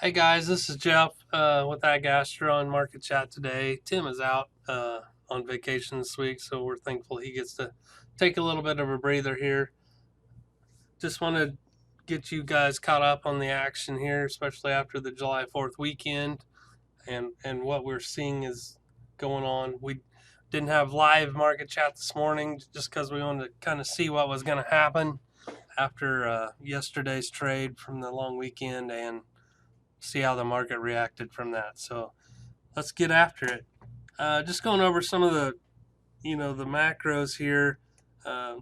Hey guys, this is Jeff with AgAstra on Market Chat today. Tim is out on vacation this week, so we're thankful he gets to take a little bit of a breather here. Just want to get you guys caught up on the action here, especially after the July 4th weekend and what we're seeing is going on. We didn't have live Market Chat this morning just because we wanted to kind of see what was going to happen after yesterday's trade from the long weekend and see how the market reacted from that. So let's get after it. Just going over some of the macros here. Uh,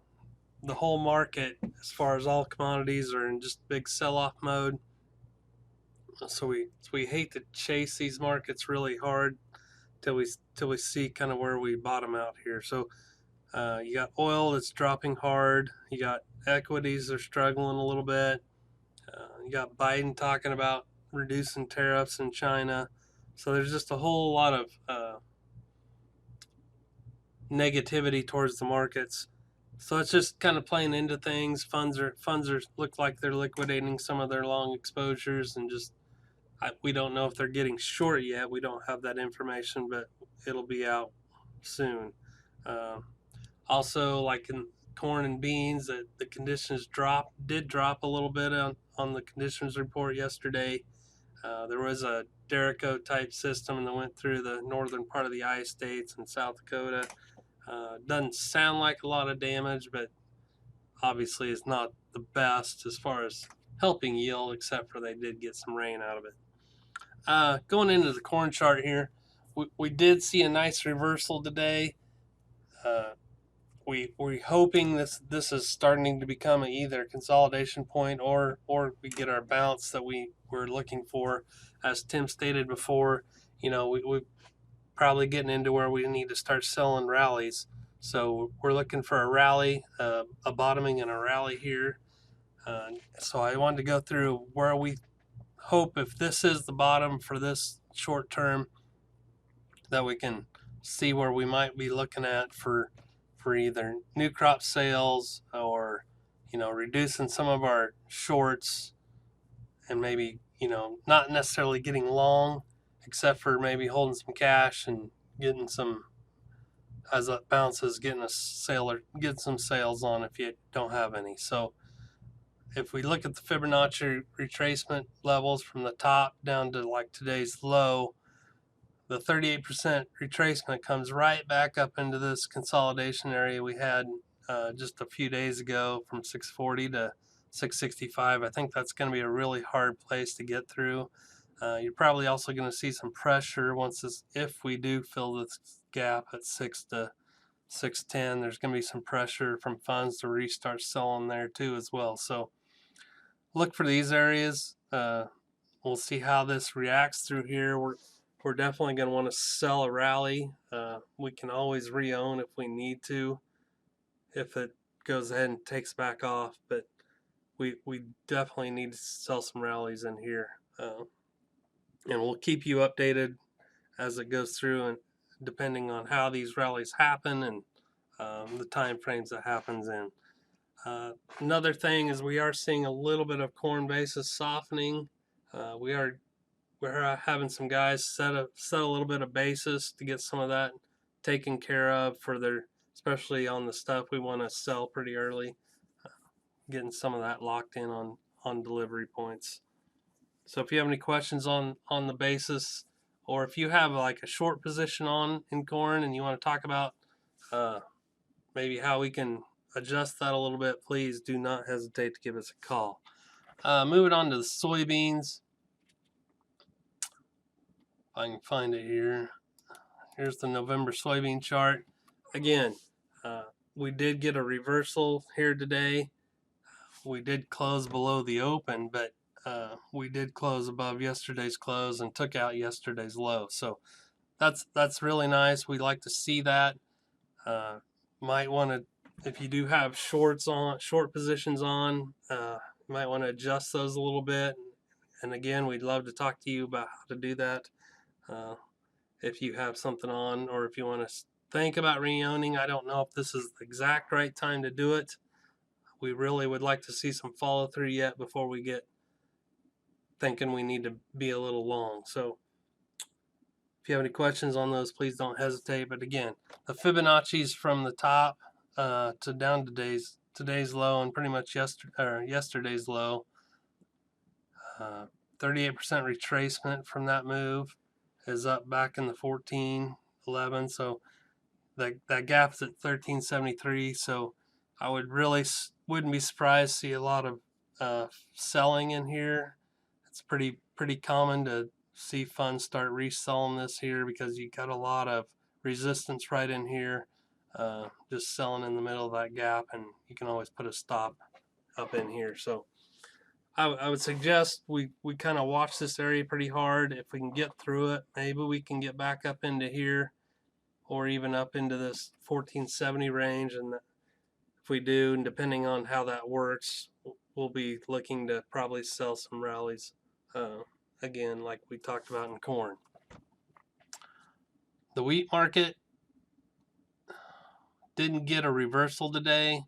the whole market, as far as all commodities, are in just big sell-off mode. So we hate to chase these markets really hard till we see kind of where we bottom out here. So you got oil that's dropping hard. You got equities that are struggling a little bit. You got Biden talking about reducing tariffs in China. So there's just a whole lot of negativity towards the markets. So it's just kind of playing into things. Funds are look like they're liquidating some of their long exposures, and just we don't know if they're getting short yet. We don't have that information, but it'll be out soon. Uh, Also, like in corn and beans, the conditions did drop a little bit on the conditions report yesterday. There was a Derico type system that went through the northern part of the I-States and South Dakota. Doesn't sound like a lot of damage, but obviously it's not the best as far as helping yield, except for they did get some rain out of it. Going into the corn chart here, we did see a nice reversal today. Uh, we're hoping this is starting to become either consolidation point or we get our bounce that we're looking for. As Tim stated before, we probably getting into where we need to start selling rallies. So we're looking for a rally, a bottoming and a rally here. So I wanted to go through where we hope, if this is the bottom for this short term, that we can see where we might be looking at for either new crop sales or reducing some of our shorts, and maybe not necessarily getting long, except for maybe holding some cash and getting some, as it bounces, getting a sale or get some sales on if you don't have any. So if we look at the Fibonacci retracement levels from the top down to like today's low, the 38% retracement comes right back up into this consolidation area we had just a few days ago from 640 to 665. I think that's going to be a really hard place to get through. You're probably also going to see some pressure if we do fill this gap at 6 to 610. There's going to be some pressure from funds to restart selling there too as well. So look for these areas. We'll see how this reacts through here. We're definitely going to want to sell a rally. We can always re-own if we need to, if it goes ahead and takes back off. But we definitely need to sell some rallies in here, and we'll keep you updated as it goes through, and depending on how these rallies happen and the time frames that happens in. Another thing is we are seeing a little bit of corn basis softening. We're having some guys set a little bit of basis to get some of that taken care of for their, especially on the stuff we want to sell pretty early, getting some of that locked in on delivery points. So if you have any questions on the basis, or if you have like a short position on in corn and you want to talk about maybe how we can adjust that a little bit, please do not hesitate to give us a call. Moving on to the soybeans. If I can find it here. Here's the November soybean chart. Again, we did get a reversal here today. We did close below the open, but we did close above yesterday's close and took out yesterday's low. So that's really nice. We like to see that. Might want to, if you do have short positions on, you might want to adjust those a little bit. And again, we'd love to talk to you about how to do that. If you have something on, or if you want to think about re-owning, I don't know if this is the exact right time to do it. We really would like to see some follow through yet before we get thinking we need to be a little long. So if you have any questions on those, please don't hesitate. But again, the Fibonacci's from the top to down to today's low and pretty much yesterday's low. 38% retracement from that move is up back in the 1411. So that gap is at 1373. So I wouldn't be surprised to see a lot of selling in here. It's pretty common to see funds start reselling this here because you got a lot of resistance right in here. Just selling in the middle of that gap, and you can always put a stop up in here. So I would suggest we kind of watch this area pretty hard. If we can get through it, maybe we can get back up into here or even up into this 1470 range. And if we do, and depending on how that works, we'll be looking to probably sell some rallies again, like we talked about in corn. The wheat market didn't get a reversal today.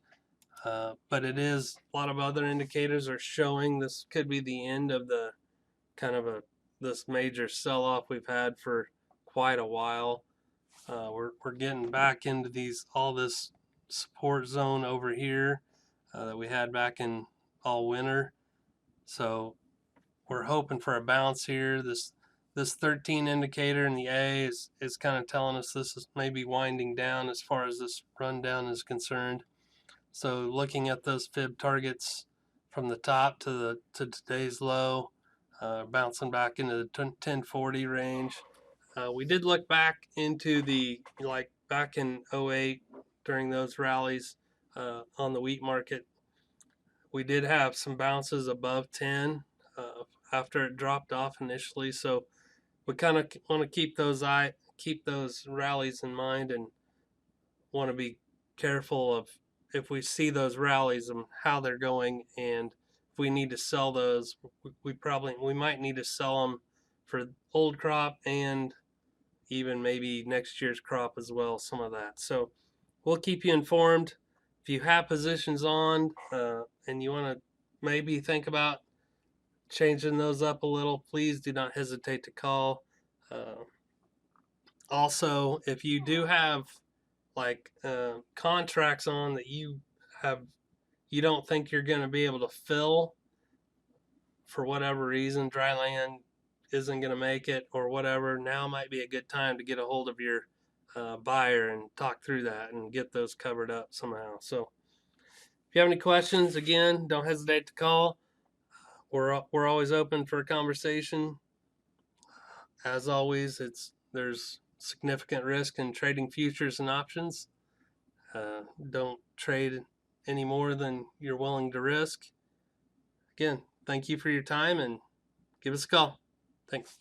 But it is, a lot of other indicators are showing this could be the end of the kind of this major sell-off we've had for quite a while. We're getting back into all this support zone over here that we had back in all winter. So we're hoping for a bounce here. This 13 indicator in the A is kind of telling us this is maybe winding down as far as this rundown is concerned. So looking at those fib targets from the top to today's low, bouncing back into the 1040 range. We did look back into back in 08 during those rallies on the wheat market. We did have some bounces above 10 after it dropped off initially. So we kind of want to keep those rallies in mind and want to be careful of if we see those rallies and how they're going, and if we need to sell those, we might need to sell them for old crop and even maybe next year's crop as well, some of that. So we'll keep you informed. If you have positions on and you want to maybe think about changing those up a little, please do not hesitate to call. Also, if you do have contracts on that you don't think you're going to be able to fill for whatever reason, dry land isn't going to make it or whatever, now might be a good time to get a hold of your buyer and talk through that and get those covered up somehow. So if you have any questions, again, don't hesitate to call. We're always open for a conversation. As always, there's significant risk in trading futures and options. Don't trade any more than you're willing to risk. Again, thank you for your time and give us a call. Thanks.